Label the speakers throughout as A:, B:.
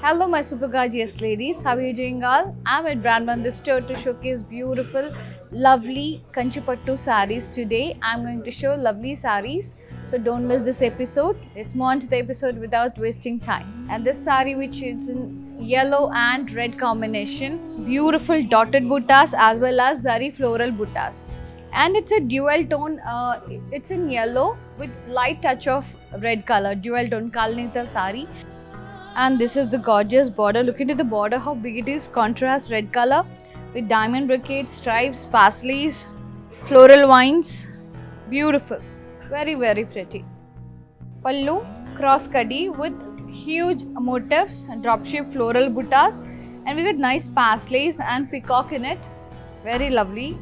A: Hello, my super gorgeous ladies. How are you doing all? I'm at Brand Mandir store to showcase beautiful, lovely Kanchipattu sarees. Today, I'm going to show lovely sarees. So don't miss this episode. Let's move on to the episode without wasting time. And this saree, which is in yellow and red combination, beautiful dotted buttas as well as zari floral buttas. And it's a dual tone. It's in yellow with light touch of red color. Dual tone Kalnita saree. And this is the gorgeous border. Look into the border, how big it is. Contrast red color with diamond brocade stripes, paisleys, floral vines. Beautiful, very pretty. Pallu cross kadi with huge motifs, drop shape floral buttas, and we got nice paisleys and peacock in it. Very lovely.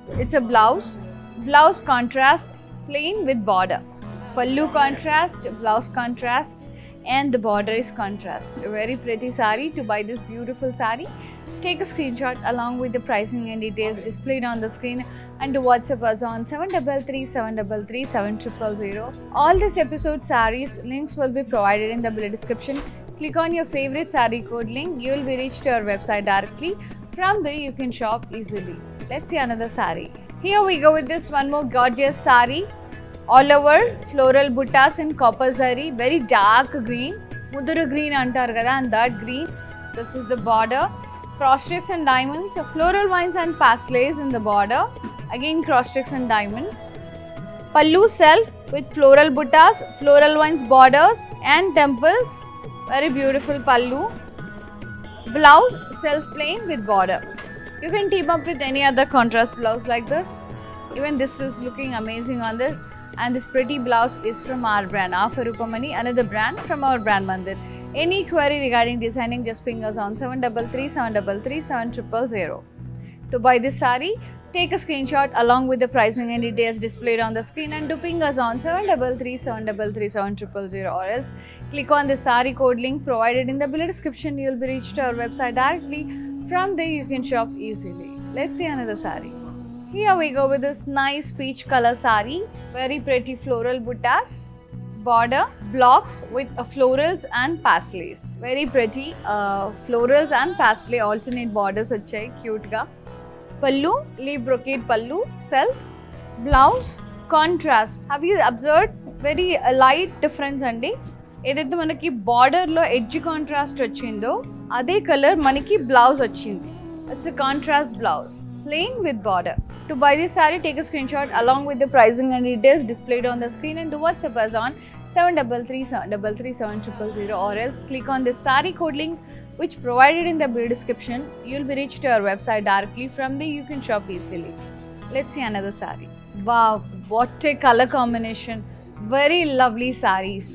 A: It's a blouse contrast, plain with border. Pallu contrast, blouse contrast, and the border is contrast. A very pretty saree. To buy this beautiful saree, take a screenshot along with the pricing and details displayed on the screen and to WhatsApp us on 733-733-7000. All this episode sarees links will be provided in the below description. Click on your favorite saree code link. You will be reached to our website directly. From there you can shop easily. Let's see another saree. Here we go with this one more gorgeous saree. All over floral buttas in copper zari, very dark green, mudura green antar kada, and that green. This is the border, cross stitches and diamonds, floral vines and paisleys in the border, again cross stitches and diamonds. Pallu self with floral buttas, floral vines borders and temples, very beautiful pallu. Blouse self plain with border. You can team up with any other contrast blouse like this. Even this is looking amazing on this. And this pretty blouse is from our brand, Afarupamani, another brand from our brand Mandir. Any query regarding designing, just ping us on 733-733-7000. To buy this saree, take a screenshot along with the pricing and details displayed on the screen and to ping us on 733-733-7000, or else click on the saree code link provided in the below description. You will be reached to our website directly. From there you can shop easily. Let's see another saree. Here we go with this nice peach color saree, very pretty floral buttas, border, blocks with florals and paisleys. Very pretty florals and paisley alternate borders vachai cute ga. Pallu, leaf brocade pallu, self, blouse, contrast. Have you observed very light difference andi? ఏదైతే మనకి border లో edge contrast వచ్చిందో అదే colour మనకి blouse వచ్చింది. It's a contrast blouse. Plain with border. To buy this saree, take a screenshot along with the pricing and details displayed on the screen and to WhatsApp us on 733-733-7000, or else click on the saree code link which provided in the below description. You'll be reached to our website directly. From there you can shop easily. Let's see another saree. Wow, what a color combination. Very lovely sarees.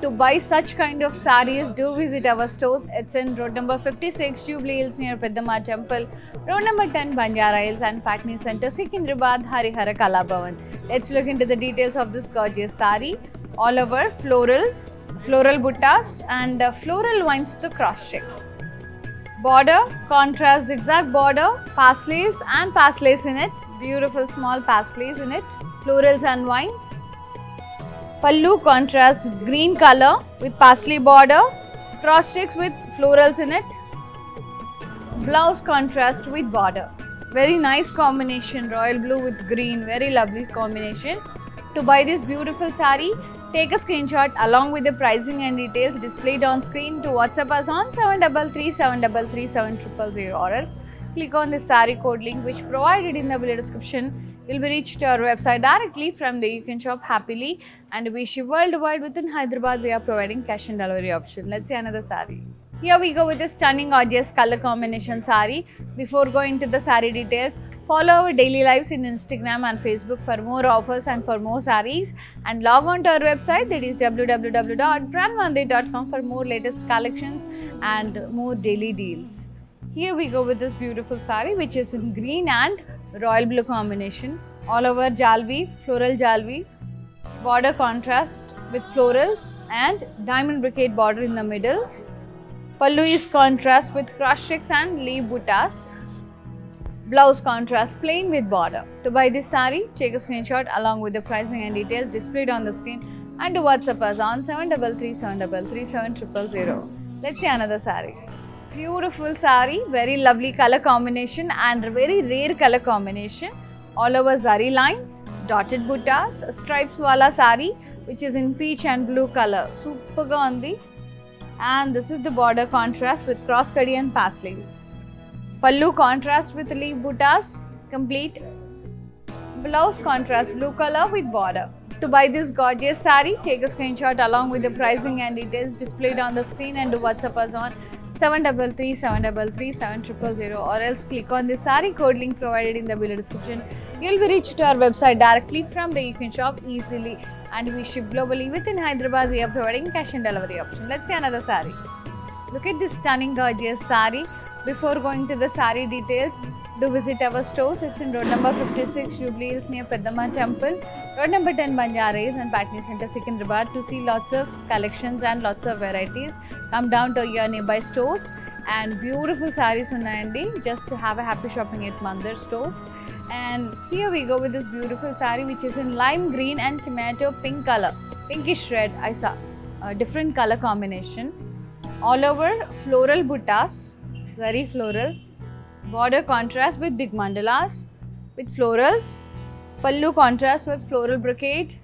A: To buy such kind of sarees, do visit our stores. It's in road number 56, Jubilee Hills near Peddama Temple, road number 10, Banjara Hills and Patni Center, Secunderabad, Harihara Kala Bhavan. Let's look into the details of this gorgeous saree. All over florals, floral buttas and floral vines with the cross checks. Border, contrast zigzag border, paisleys and paisleys in it. Beautiful small paisleys in it. Florals and vines. Pallu contrast green color with paisley border, cross stitches with florals in it. Blouse contrast with border. Very nice combination, royal blue with green, very lovely combination. To buy this beautiful saree, take a screenshot along with the pricing and details displayed on screen to WhatsApp us on 733-733-7000, or else click on the saree code link which provided in the below description. You'll be reached to our website directly. From there you can shop happily and we ship worldwide. Within Hyderabad we are providing cash and delivery option. Let's see another saree. Here we go with this stunning gorgeous color combination saree. Before going to the saree details, follow our daily lives in Instagram and Facebook for more offers and for more sarees, and log on to our website, that is www.brandmandir.com, for more latest collections and more daily deals. Here we go with this beautiful saree which is in green and royal blue combination. All over jal weave, floral jal weave, border contrast with florals and diamond brocade border in the middle. Pallu is contrast with cross checks and leaf buttas. Blouse contrast plain with border. To buy this saree, take a screenshot along with the pricing and details displayed on the screen and to WhatsApp us on 733-733-7000. Let's see another saree. Beautiful saree, very lovely color combination and very rare color combination. All over zari lines, dotted buttas, stripes wala saree which is in peach and blue color. Super ga undi. And this is the border contrast with cross kadi and paisleys. Pallu contrast with leaf buttas, complete. Blouse contrast blue color with border. To buy this gorgeous saree, take a screenshot along with the pricing and details displayed on the screen and do WhatsApp us on 733 733 7000 or else click on the saree code link provided in the below description. You'll be reached to our website directly from there. You can shop easily and we ship globally. Within Hyderabad, we are providing cash and delivery option. Let's see another saree. Look at this stunning gorgeous saree. Before going to the saree details, do visit our stores. It's in road number 56, Jubilee Hills near Peddamma Temple, road number 10, Banjaras and Patni Center, Secunderabad. To see lots of collections and lots of varieties, come down to your nearby stores. And beautiful sarees unnayandi, just to have a happy shopping at Mandir stores. And here we go with this beautiful saree which is in lime green and tomato pink color, pinkish red. I saw a different color combination. All over floral buttas, zari florals, border contrast with big mandalas with florals, pallu contrast with floral brocade,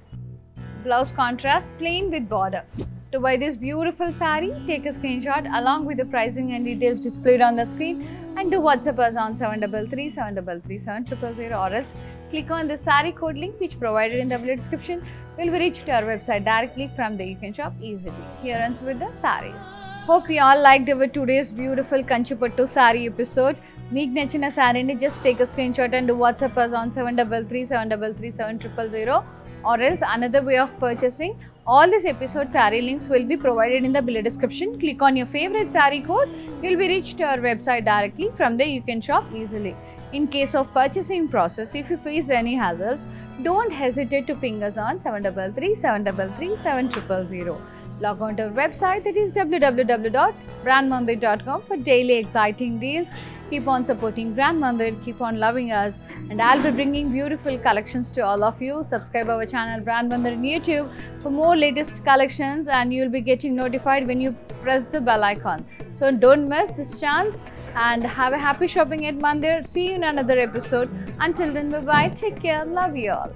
A: blouse contrast plain with border. To buy this beautiful saree, take a screenshot along with the pricing and details displayed on the screen and do WhatsApp us on 733 733 7000 or else click on the saree code link which provided in the below description. Will be reached to our website directly. From there you can shop easily. Here ends with the sarees. Hope you all liked our today's beautiful Kanchipattu saree episode. Meek nachina saree ni just take a screenshot and do WhatsApp us on 733 733 7000 or else another way of purchasing. All this episode saree links will be provided in the below description. Click on your favorite saree code. You'll be reached to our website directly. From there you can shop easily. In case of purchasing process, if you face any hassles, don't hesitate to ping us on 733 733 7000. Log on to our website, that is www.brandmandir.com for daily exciting deals. Keep on supporting Brand Mandir, keep on loving us, and I'll be bringing beautiful collections to all of you. Subscribe our channel Brand Mandir on YouTube for more latest collections and you'll be getting notified when you press the bell icon. So don't miss this chance and have a happy shopping at Mandir. See you in another episode. Until then, bye bye, take care, love you all.